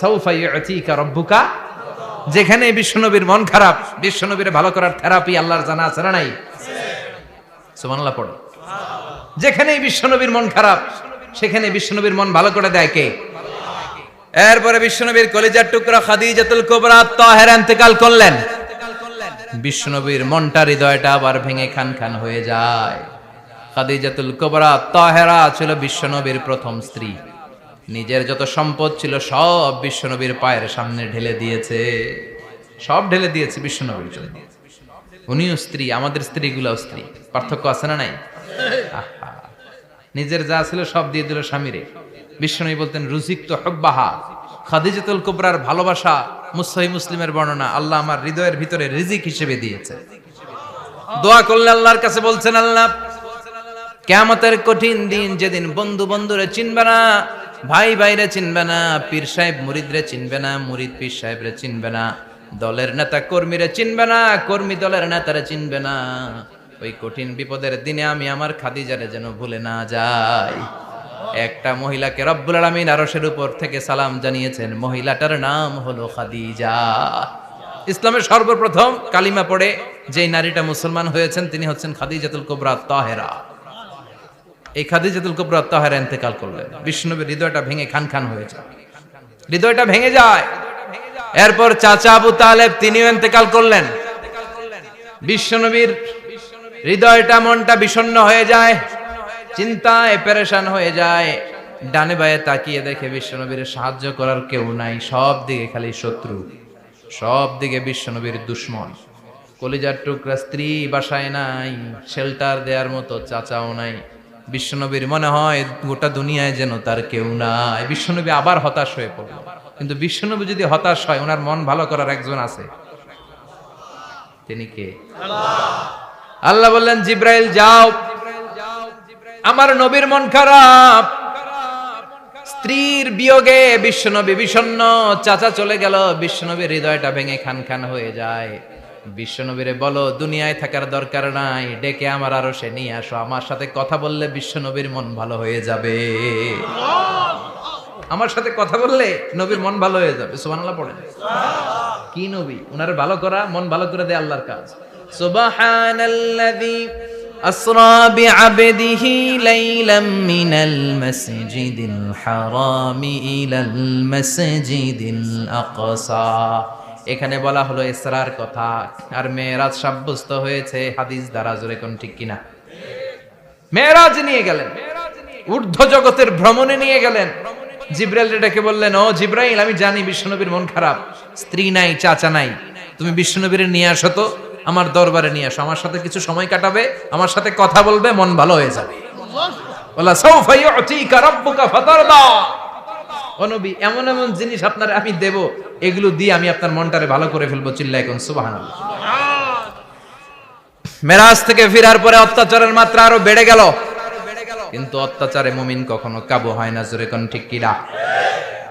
সাউফা ইউতিকা রাব্বুকা। যেখানে বিশ্বনবীর মন খারাপ, বিশ্বনবীর ভালো করার থেরাপি আল্লাহর জানা আছে না নাই? সুবহানাল্লাহ পড়ো। যেখানে বিশ্বনবীর মন খারাপ, সেখানে বিশ্বনবীর মন ভালো করে দেয় কে? এরপরে বিশ্বনবীর কলিজার টুকরা খাদিজাতুল কুবরা তাহেরা ইন্তেকাল করলেন। বিশ্বনবীর মনটা, হৃদয়টা আবার ভেঙে খান খান হয়ে যায়। খাদিজাতুল কুবরা তাহেরা ছিল বিশ্বনবীর প্রথম স্ত্রী। নিজের যত সম্পদ ছিল সব বিশ্বনবীর পায়ের সামনে ঢেলে দিয়েছে, সব ঢেলে দিয়েছে বিশ্বনবীর জন্য। উনিও স্ত্রী, আমাদের স্ত্রীগুলাও স্ত্রী, পার্থক্য আছে না নাই? আহা, নিজের যা ছিল সব দিয়ে দিল স্বামীরে। বিশ্বনবী বলতেন রুজিকতু হুব্বাহা। খাদিজাতুল কুবরার ভালোবাসা সহিহ মুসলিমের বর্ণনা, আল্লাহ আমার হৃদয়ের ভিতরে রিজিক হিসেবে দিয়েছে। দোয়া করলে আল্লাহর কাছে বলছেন, আল্লাহ কিয়ামতের কঠিন দিন, যেদিন বন্ধু বন্ধুরে চিনবে না, ভাই ভাইরে চিনবে না, পীর সাহেব মুরিদরে চিনবে না, মুরিদ পীর সাহেবরে চিনবে না, দলের নেতা কর্মীরে চিনবে না, কর্মী দলের নেতারে চিনবে না, ওই কঠিন বিপদের দিনে আমি আমার খাদিজারে যেন ভুলে না যাই। একটা মহিলাকে রব্বুল আলামিন আরশের উপর থেকে সালাম জানিয়েছেন, মহিলাটার নাম হলো খাদিজা। ইসলামের সর্বপ্রথম কালিমা পড়ে যেই নারীটা মুসলমান হয়েছেন তিনি হচ্ছেন খাদিজাতুল কুবরা তাহেরা। এই খাদিজাতুল কুবরা তাহেরা ইন্তেকাল করলেন। বিষ্ণুনবীর হৃদয়টা ভেঙে খান খান হয়ে যায়, হৃদয়টা ভেঙে যায়। এরপর চাচা আবু তালেব তিনিও ইন্তেকাল করলেন। বিশ্বনবীর হৃদয়টা, মনটা বিষণ্ণ হয়ে যায়, চিন্তায় পেরেশান হয়ে যায়। ডানে বায়ে তাকিয়ে দেখে বিশ্বনবীর সাহায্য করার কেউ নাই, সব দিকে খালি শত্রু, সব দিকে বিশ্বনবীর দুশ্মন। কলিজার টুকরা স্ত্রী বাসায় নাই, শেল্টার দেওয়ার মতো চাচাও নাই। বিশ্বনবীর মনে হয় গোটা দুনিয়ায় যেন তার কেউ নাই। বিশ্বনবী আবার হতাশ হয়ে পড়ল। কিন্তু বিশ্বনবী যদি হতাশ হয়, ওনার মন ভালো করার একজন আছে, তিনি কে? আল্লাহ বললেন, জিব্রাইল যাও, আমার নবীর মন খারাপ, স্ত্রীর বিয়োগে বিশ্বনবী বিষণ্ণ, চাচা চলে গেল, বিশ্বনবীর হৃদয়টা ভেঙে খান খান হয়ে যায়। বিশ্বনবীরে বলো দুনিয়ায় থাকার দরকার নাই, ডেকে আমার আরশে নিয়ে আসো, আমার সাথে কথা বললে বিশ্বনবীর মন ভালো হয়ে যাবে। আমার সাথে কথা বললে নবীর মন ভালো হয়ে যাবে। সুবহানাল্লাহ পড়েন। কি নবী, উনার ভালো করা, মন ভালো করে দেয় আল্লাহর কাজ। সুবহানাল্লাযী আসরা বিআবদিহি লাইলাম মিনাল মাসজিদিল হারামি ইলাল মাসজিদিল আকসা। এখানে বলা হলো ইসরার কথা, আর মেরাজ সাব্যস্ত হয়েছে হাদিস দ্বারা। জোরে কোন ঠিক কিনা? মেরাজ নিয়ে গেলেন, ঊর্ধ্ব জগতের ভ্রমণে নিয়ে গেলেন। জিব্রাইল ডেকে বললেন, ও জিব্রাইল, আমি জানি বিশ্বনবীর মন খারাপ, স্ত্রী নাই, চাচা নাই, তুমি বিশ্বনবীর নিয়ে আসো তো, আমার দরবারে নিয়ে আসো, আমার সাথে কিছু সময় কাটাবে, আমার সাথে কথা বলবে, মন ভালো হয়ে যাবে। ওয়ালা সাউফা ইউতিকা রাব্বুকা ফাতারদা। ও নবী, এমন এমন জিনিস আপনারে আমি দেব, এগুলো দিয়ে আমি আপনার মনটারে ভালো করে ফেলবো। চিল্লায় কোন সুবহানাল্লাহ। মেরাজ থেকে ফেরার পরে অত্যাচারের মাত্রা আরো বেড়ে গেল, কিন্তু অত্যাচারে মুমিন কখনো কাবু হয় না। জোরে কোন ঠিক কিনা?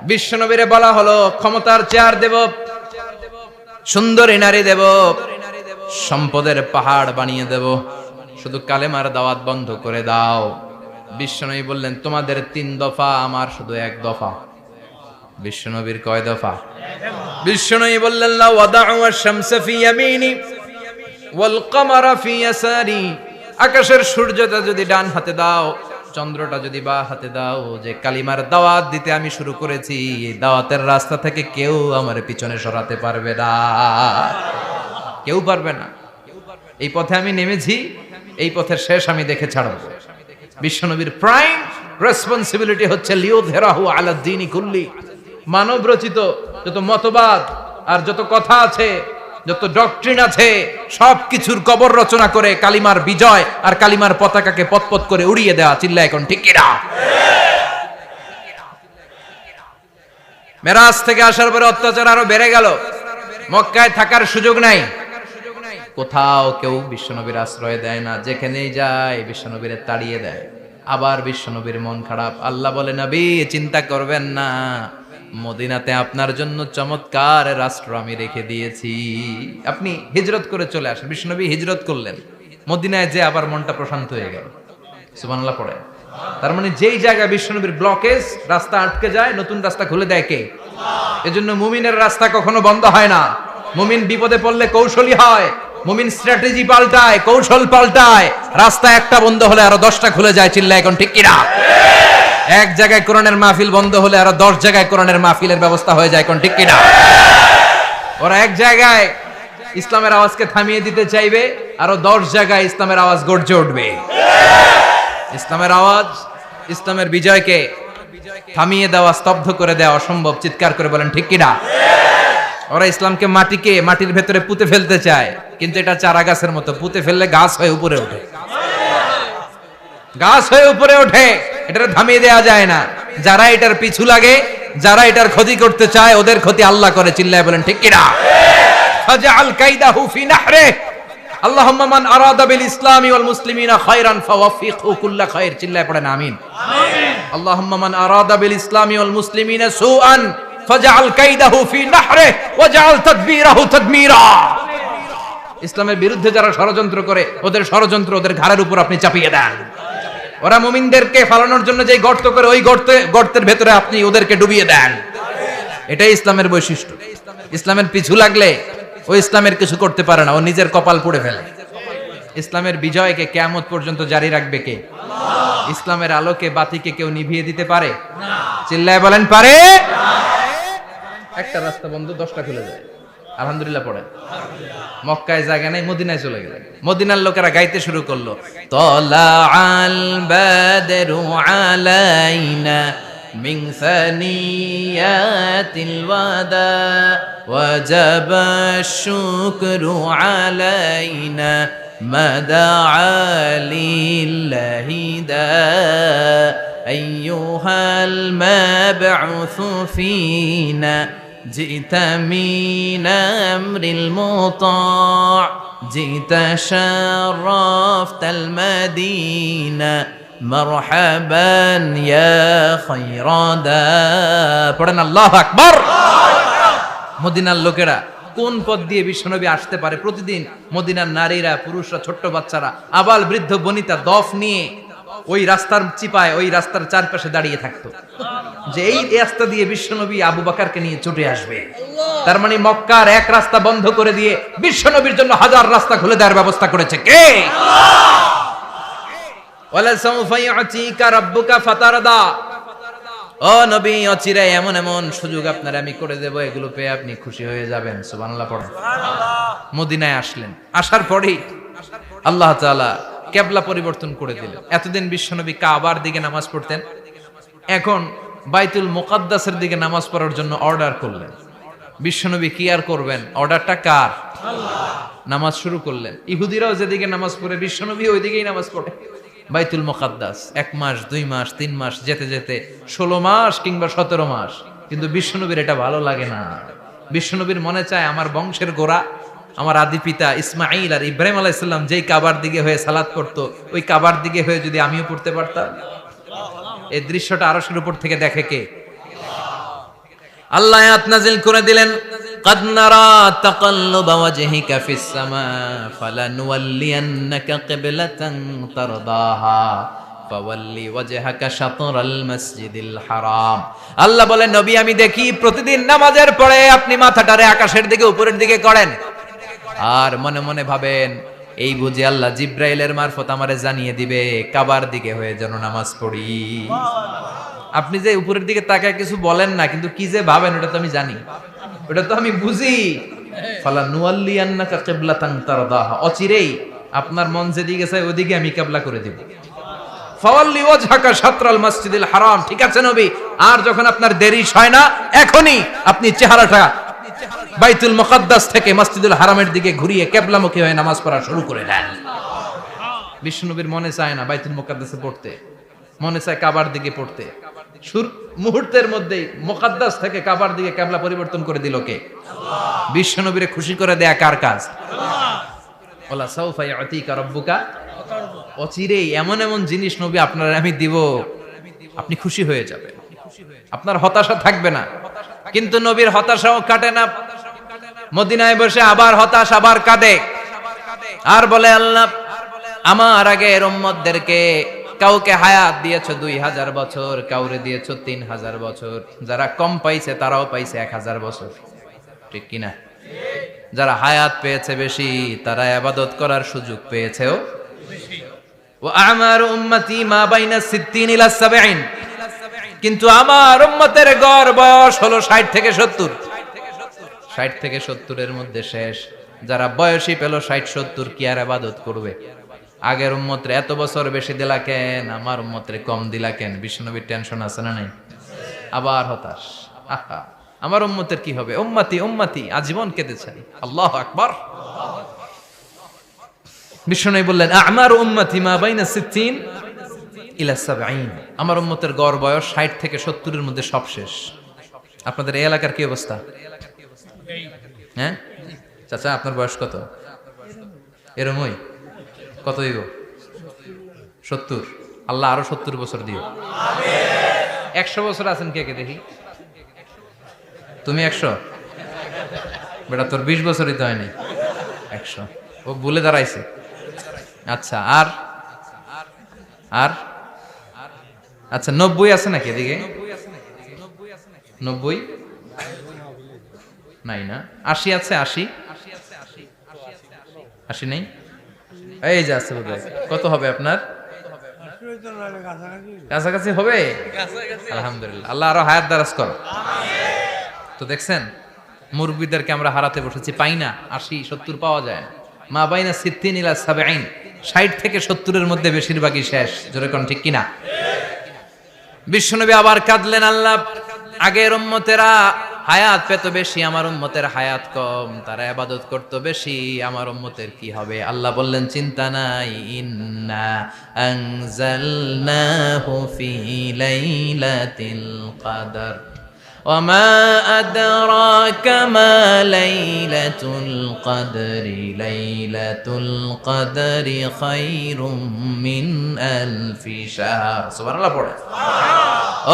বিশ্বনবীরে বলা হলো, ক্ষমতার চেয়ার দেব, সুন্দরী নারী দেব, সম্পদের পাহাড় বানিয়ে দেব, শুধু কালেমার দাওয়াত বন্ধ করে দাও। বিশ্বনবী বললেন, তোমাদের 3 দফা, আমার শুধু 1 দফা। বিশ্বনবীর কয় দফা? বিশ্বনবী বললেন, লা ওয়াদাউ আশ-শামসা ফি ইয়ামিনি ওয়াল কামারা ফি ইয়াসারি। আকাশের সূর্যটা যদি ডান হাতে দাও, চন্দ্রটা যদি বা হাতে দাও, যে কালিমার দাওয়াত দিতে আমি শুরু করেছি, এই দাওয়াতের রাস্তা থেকে কেউ আমার পিছনে সরাতে পারবে না, কেউ পারবে না। এই পথে আমি নেমেছি, এই পথের শেষ আমি দেখে ছাড়ব। বিশ্বনবীর প্রাইম রেসপন্সিবিলিটি হচ্ছে লিউযহিরাহু আলা দ্বীনি কুল্লি। মানব রচিত যত মতবাদ আর যত কথা আছে, যত ডক্ট্রিন আছে, সবকিছুর কবর রচনা করে কালিমার বিজয় আর কালিমার পতাকাকে পতপত করে উড়িয়ে দেওয়া। চিল্লায় এখন ঠিক কিনা? মেরাজ থেকে আসার পরে অত্যাচার আরো বেড়ে গেল, মক্কায় থাকার সুযোগ নাই, কোথাও কেউ বিশ্বনবীর আশ্রয় দেয় না, যেখানেই যায় বিশ্বনবীরে তাড়িয়ে দেয়। আবার বিশ্বনবীর মন খারাপ। আল্লাহ বলে, নবী চিন্তা করবেন না, মদিনাতে আপনার জন্য চমৎকার রাষ্ট্র আমি রেখে দিয়েছি, আপনি হিজরত করে চলে আসেন। বিশ্বনবী হিজরত করলেন, মদিনায় যে আবার মনটা প্রশান্ত হয়ে গেল। সুবহানাল্লাহ পড়ে। তার মানে যেই জায়গায় বিশ্বনবীর ব্লকেজ, রাস্তা আটকে যায়, নতুন রাস্তা খুলে দেয় কে? এজন্য মুমিনের রাস্তা কখনো বন্ধ হয় না। মুমিন বিপদে পড়লে কৌশলী হয়, মুমিন স্ট্র্যাটেজি পাল্টায়, কৌশল পাল্টায়। রাস্তা একটা বন্ধ হলে আরো 10টা খুলে যায়, চিল্লায় এখন ঠিক কিনা? এক জায়গায় কোরআনের মাহফিল বন্ধ হলে আরো 10 জায়গায় কোরআনের মাহফিলের ব্যবস্থা হয়ে যায়, এখন ঠিক কিনা? ওরা এক জায়গায় ইসলামের আওয়াজকে থামিয়ে দিতে চাইবে, আরো 10 জায়গায় ইসলামের আওয়াজ গর্জে উঠবে। ইসলামের আওয়াজ, ইসলামের বিজয়কে থামিয়ে দেওয়া, স্তব্ধ করে দেওয়া অসম্ভব। চিৎকার করে বলেন ঠিক কিনা? ওরা ইসলামকে মাটির ভেতরে পুঁতে ফেলতে চায়, কিন্তু এটা চারা গাছের মতো, পুঁতে ফেললে গাছ হয়ে উপরে ওঠে, গাছ হয়ে উপরে ওঠে। এটা থামিয়ে দেওয়া যায় না। যারা এটার পিছু লাগে, যারা এটার ক্ষতি করতে চায়, ওদের ক্ষতি আল্লাহ করে। চিল্লায় বলেন ঠিক কিনা? ফাজআল কাইদাহু ফি নাহরে। আল্লাহুম্মা মান আরাদা বিল ইসলামি ওয়াল মুসলিমিনা খায়রান ফাওয়াফিকহু কুল্লা খায়র। চিল্লায় পড়েন আমিন। আমিন। আল্লাহুম্মা মান আরাদা বিল ইসলামি ওয়াল মুসলিমিনা সুআন ফাজআল কাইদাহু ফি নাহরে ওয়াজআল তাদবীরাহু তাদমীরা। ইসলামের বিরুদ্ধে যারা ষড়যন্ত্র করে, ওদের ষড়যন্ত্র ওদের ঘাড়ের উপর আপনি চাপিয়ে দেন। ওরা মুমিনদেরকে ফালানোর জন্য যে গর্ত করে, ওই গর্তের ভেতরে আপনি ওদেরকে ডুবিয়ে দেন। এটাই ইসলামের বৈশিষ্ট্য। ইসলামের পিছু লাগলে ও ইসলামের কিছু করতে পারে না, ও নিজের কপাল পুড়ে ফেলে। ইসলামের বিজয়কে কিয়ামত পর্যন্ত জারি রাখবে কে? আল্লাহ। ইসলামের আলোকে বাতিকে কেউ নিভিয়ে দিতে পারে না। চিল্লায় বলেন পারে না। একটা রাস্তা বন্ধ, 10টা খুলে যায়। আলহামদুলিল্লাহ পড়েন। মক্কায় জায়গা নাই, মদিনায় চলে গেলেন। মদিনার লোকেরা গাইতে শুরু করলো, তলা আল বাদরু আলাইনা মিন সানিয়াতিল ওয়াদা ওয়াজাবা শুকরু আলাইনা মাদআ লিল্লাহি দা আইয়ুহাল মাবউসু ফিনা جئت من أمر المطاع جئت شرفت المدينة مرحبا يا خير دا পড়েন আল্লাহু আকবার। মদিনার লোকেরা কোন পথ দিয়ে বিশ্বনবী আসতে পারে? প্রতিদিন মদিনার নারীরা, পুরুষরা, ছোট্ট বাচ্চারা, আবাল বৃদ্ধ বনিতা দফ নিয়ে ওই রাস্তার চিপায়, ওই রাস্তার চারপাশে দাঁড়িয়ে থাকতো, যে এই রাস্তা দিয়ে বিশ্বনবী আবু বকরকে নিয়ে ছুটে আসবে। তার মানে মক্কার এক রাস্তা বন্ধ করে দিয়ে বিশ্বনবীর জন্য হাজার রাস্তা খুলে দেওয়ার ব্যবস্থা করেছে কে? আল্লাহ। ওয়ালা সাউফা ইউতিকা রাব্বুকা ফাতারদা। ও নবী, অচিরে এমন এমন সুযোগ আপনার আমি করে দেব, এগুলো পেয়ে আপনি খুশি হয়ে যাবেন। সুবহানাল্লাহ পড়েন। সুবহানাল্লাহ। মদিনায় আসলেন, আসার পরেই আল্লাহ তাআলা কিবলা পরিবর্তন করে দিলেন। এতদিন বিশ্বনবী কাবার দিকে নামাজ পড়তেন, এখন বাইতুল মুকাদ্দাসের দিকে নামাজ পড়ার জন্য অর্ডার করলেন। বিশ্বনবী কি আর করবেন? অর্ডারটা কার? আল্লাহ। নামাজ শুরু করলেন। ইহুদিরাও যেদিকে নামাজ পড়ে, বিশ্বনবী ওই দিকেই নামাজ পড়ে। বাইতুল মুকাদ্দাস 1 মাস, 2 মাস, 3 মাস যেতে যেতে 16 মাস কিংবা 17 মাস, কিন্তু বিশ্বনবীর এটা ভালো লাগে না। বিশ্বনবীর মনে চায় আমার বংশের গোড়া, আমার আদি পিতা ইসমাঈল আর ইব্রাহিম আলাইহিস সালাম যেই কাবার দিকে হয়ে সালাত করতো, ওই কাবার দিকে হয়ে যদি আমিও পড়তে পারতাম। এই দৃশ্যটা আরশের উপর থেকে দেখে কে? আল্লাহ আয়াত নাযিল করে দিলেন, قد نرى تقلب وجهك في السماء فلنولينك قبلة ترضاها فولي وجهك شطر المسجد الحرام। আল্লাহ বলেন, নবী আমি দেখি প্রতিদিন নামাজের পরে আপনি মাথাটারে আকাশের দিকে, উপরের দিকে করেন, আর মনে মনে ভাবেন এই বুঝি আল্লাহ জিব্রাইলের মারফত আমারে জানিয়ে দিবে কাবার দিকে হয়ে যেন নামাজ পড়ি। আপনি যে উপরের দিকে তাকায় কিছু বলেন না, কিন্তু কি যে ভাবেন ওটা তো আমি জানি, ওটা তো আমি বুঝি। ফালা নুয়াল্লিয়ান্নাকা কিবলাতান তারদাহা, অচিরেই আপনার মন যেদিকে চায় ওদিকে আমি কিবলা করে দেব। ফাওয়াল্লি ওয়াজহাকা শাতরাল মসজিদিল হারাম। ঠিক আছে নবী, আর যখন আপনার দেরি হয় না, এখনই আপনি চেহারাটা বাইতুল মুকাদ্দাস থেকে মসজিদুল হারামের দিকে ঘুরিয়ে কিবলামুখী হয়ে নামাজ পড়া শুরু করে দেন। বিশ্বনবীর মনে চায় না বাইতুল মুকাদ্দাসে পড়তে, মনে চায় কাবার দিকে পড়তে। মুহূর্তের মধ্যেই মুকাদ্দাস থেকে কাবার দিকে কিবলা পরিবর্তন করে দিল কে? আল্লাহ। বিশ্বনবীরে খুশি করে দেয়া কার কাজ? আল্লাহ। ওয়ালা সাউফা ইউতিকা রাব্বুকা, অচিরেই এমন এমন জিনিস নবী আপনার আমি দিব, আপনি খুশি হয়ে যাবেন, আপনার হতাশা থাকবে না। কিন্তু নবীর হতাশাও কাটে না। মদিনায় বসে আবার হতাশ, আবার কাঁদে, আর বলে আল্লাহ আমার আগের উম্মতদেরকে কাউকে হায়াত দিয়েছো 2000 বছর, কাউরে দিয়েছো 3000 বছর। যারা কম পাইছে তারাও পাইছে 1000 বছর, ঠিক কিনা? যারা হায়াত পেয়েছে বেশি তারা ইবাদত করার সুযোগ পেয়েছেও বেশি। ওয়া আমারু উম্মতি মা বাইনা 60 ইলা 70, কিন্তু আমার উম্মতের গড় বয়স হলো 60 থেকে 70। 60 থেকে 70 এর মধ্যে শেষ। যারা বয়সী পেল 60-70, কি আর ইবাদত করবে? আগের উম্মতরে এত বছর বেশি দিলা কেন, আমার উম্মতরে কম দিলা কেন? বিশ্বনবীর টেনশন আছে না নাই? আবার হতাশ, আহা আমার উম্মতের কি হবে? উম্মতি উম্মতি আজীবন কেঁদেছেন। আল্লাহু আকবার। বিশ্বনবী বললেন আমার উম্মতি মা বাইনা 60 ইলা 70, আমার উম্মতের গড় বয়স 60 থেকে 70 এর মধ্যে সব শেষ। আপনাদের এই এলাকার কি অবস্থা? হ্যাঁ চাচা, আপনার বয়স কত? এরমই কত দিব? 70। আল্লাহ আরো 70 বছর দিও। 100 বছর আছেন কে কে দেখি? তুমি 100? বেটা তোর 20 বছরই তো হয়নি। 100 ও ভুলে দাঁড়াইছে। আচ্ছা আর আর আচ্ছা 90 আছে নাকি এদিকে? 90 নাই না? 80 আছে? 80 নেই? এই যে আছে বোধহয়। কত হবে আপনার? কাছাকাছি হবে। আলহামদুলিল্লাহ, আল্লাহ আরো হায়াত দারাজ করো। তো দেখছেন মুরব্বীদেরকে আমরা হারাতে বসেছি, পাই না। 80-70 পাওয়া যায় না। মা বাইনা 60 ইলা 70, 60 থেকে 70 এর মধ্যে বেশিরভাগই শেষ। জোরে কোন ঠিক কিনা? বিশ্বনবী আবার কাঁদলেন, আল্লাহ আগের উম্মতেরা হায়াত পেত বেশি, আমার উম্মতের হায়াত কম, তারা ইবাদত করত বেশি, আমার উম্মতের কি হবে? আল্লাহ বললেন চিন্তা নাই, ইন্না আনজালনাহু ফি লাইলাতিল কদর ওয়া মা আদরাকা মা লাইলাতুল কদরি লাইলাতুল কদরি খায়রুম মিন আলফি শাহর। সুবহানাল্লাহ পড়ে।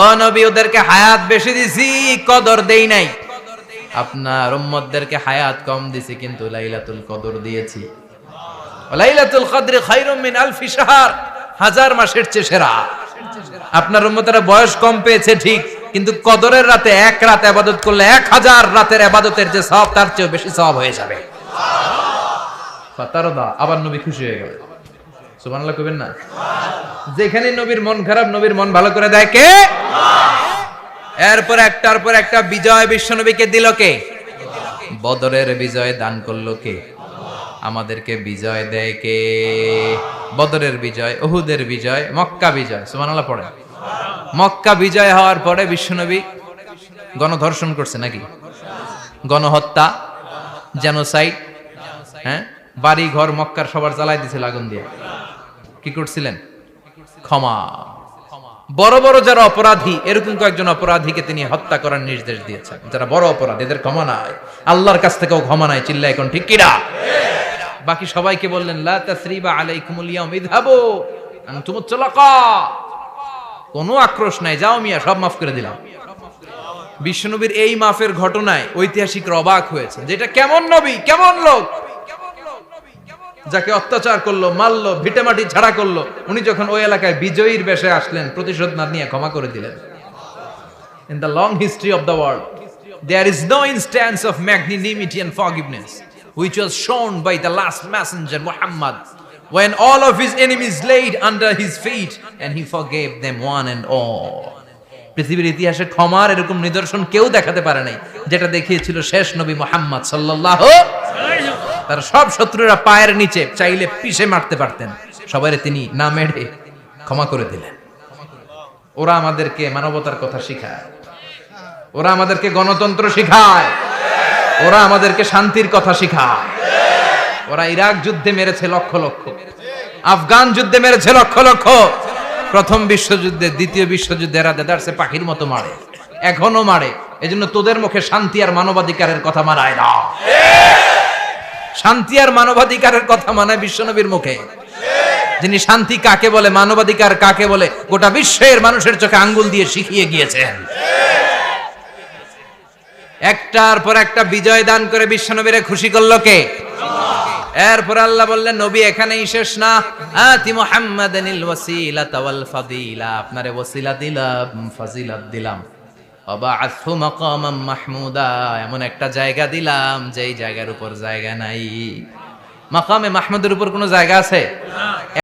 ও নবী, ওদেরকে হায়াত বেশি দিছি, কদর দেই নাই। আপনার উম্মতদেরকে হায়াত কম দিছি, কিন্তু লাইলাতুল কদর দিয়েছি। লাইলাতুল কদরি খায়রুম মিন আলফি শাহর, 1000 মাসের চেয়ে সেরা। আপনার উম্মতেরা বয়স কম পেয়েছে ঠিক, কিন্তু কদরের রাতে এক রাত ইবাদত করলে 1000 রাতের ইবাদতের যে সওয়াব, তার চেয়ে বেশি সওয়াব হয়ে যাবে। ফাতারদা, আবার নবী খুশি হয়ে গেলেন। সুবহানাল্লাহ কইবেন না? যেখানে নবীর মন খারাপ, নবীর মন ভালো করে দেয় কে? এরপর একটার পর একটা বিজয় বিশ্বনবীকে দিল কে? বদরের বিজয় দান করলো কে? আমাদেরকে বিজয় দেয় কে? বদরের বিজয়, উহুদের বিজয়, মক্কা বিজয়। সুবহানাল্লাহ পড়ে। মক্কা বিজয় হওয়ার পরে বিশ্বনবী গণধর্ষণ করছে নাকি? গণহত্যা, জেনোসাইড, হ্যাঁ, বাড়ি ঘর মক্কার সবার জ্বালাই দিয়েছিল আগুন দিয়ে। কি করছিলেন? ক্ষমা। বড় বড় যারা অপরাধী, এরকম কয়েকজন অপরাধীকে তিনি হত্যা করার নির্দেশ দিয়েছেন। যারা বড় অপরাধী, এদের ক্ষমা নাই, আল্লাহর কাছ থেকেও ক্ষমা নাই। চিল্লা এখন ঠিক কিনা? বাকি সবাইকে বললেন লা তাসরিবা আলাইকুমুল ইয়াউম ইযহাবু আনতুমুত তুলাকা, কোনো আক্রোশ নাই, যাও মিয়া, সব মাফ করে দিলাম। বিশ্বনবীর এই মাফের ঘটনায় ঐতিহাসিকরা অবাক হয়েছে, যেটা কেমন নবী, কেমন লোক, যাকে অত্যাচার করলো, মারলো, ভিটেমাটি ঝাড়া করলো, উনি যখন ওই এলাকায় বিজয়ীর বেশে আসলেন, প্রতিশোধ না নিয়ে ক্ষমা করে দিলেন। In the long history of the world, there is no instance of magnanimity and forgiveness which was shown by the last messenger Muhammad, when all of his enemies laid under his feet and he forgave them one and all. পৃথিবীর ইতিহাসে ক্ষমার এরকম নিদর্শন কেউ দেখাতে পারে নাই, যেটা দেখিয়েছিল শেষ নবী মুহাম্মদ সাল্লাল্লাহু আলাইহি ওয়াসাল্লাম। তার সব শত্রুরা পায়ের নিচে চাইলে পিষে মারতে পারতেন, সবাইরে তিনি না মেরে ক্ষমা করে দিলেন। ওরা আমাদেরকে মানবতার কথা শিখায়, ওরা আমাদেরকে গণতন্ত্র শিখায়, ওরা আমাদেরকে শান্তির কথা শিখায়। ওরা ইরাক যুদ্ধে মেরেছে লক্ষ লক্ষ, আফগান যুদ্ধে মেরেছে লক্ষ লক্ষ, প্রথম বিশ্বযুদ্ধে, দ্বিতীয় যুদ্ধে এরা দেদারসে পাখির মতো মারে, এখনো মারে। এজন্য তোদের মুখে শান্তি আর মানবাধিকারের কথা মানায় না। শান্তি আর মানবাধিকারের কথা মানায় বিশ্বনবীর মুখে, যিনি শান্তি কাকে বলে, মানবাধিকার কাকে বলে, গোটা বিশ্বের মানুষের চোখে আঙ্গুল দিয়ে শিখিয়ে গিয়েছেন। একটার পর একটা বিজয় দান করে বিশ্বনবীরে খুশি করলো কে? এরপর আল্লাহ বললেন নবী এখানেই শেষ না, আতি মুহাম্মাদানিল ওয়াসিলাতা ওয়াল ফাদিলা, আপনারে ওয়াসিলা দিলাম, ফাজিলাত দিলাম, ওয়াবা'আথহু মাকামাম মাহমুদা, এমন একটা জায়গা দিলাম যেই জায়গার উপর জায়গা নাই। মাকামে মাহমুদের উপর কোনো জায়গা আছে?